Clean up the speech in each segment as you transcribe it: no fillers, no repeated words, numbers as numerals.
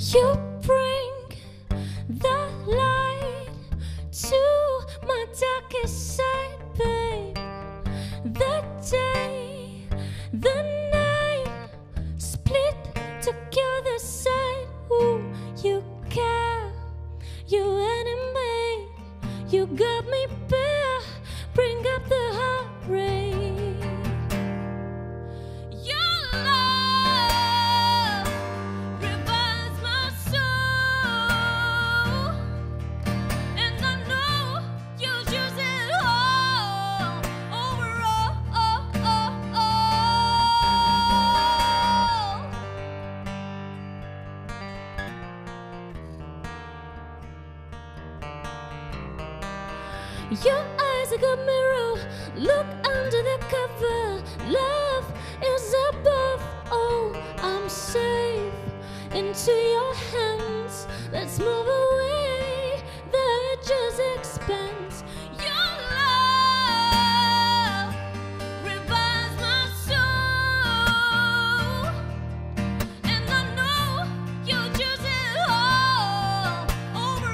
You bring the light to my darkest side, babe. The day, the night, split together side. Ooh, you care, you animate, you got me bare. Bring up the heart rate. Your eyes like a mirror, look under the cover. Love is above all, I'm safe into your hands. Let's move away, the edges expanse. Your love revives my soul, and I know you'll choose it all over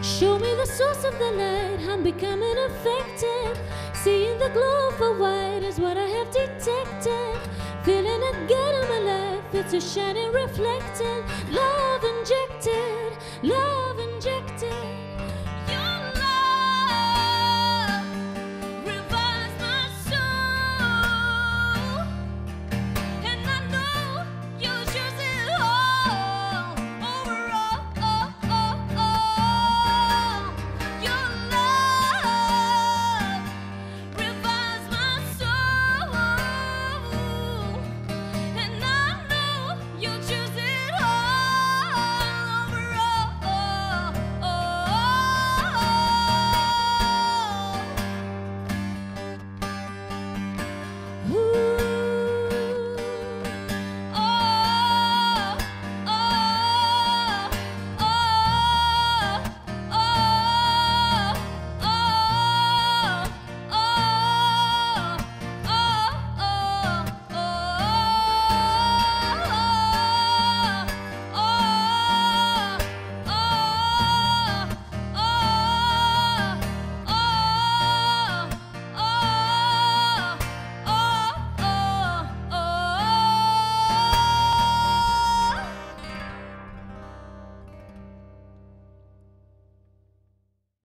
Show me the source of the light, I'm becoming affected. Seeing the glow of a white is what I have detected. Feeling again in my life, it's a shining reflected, love injected.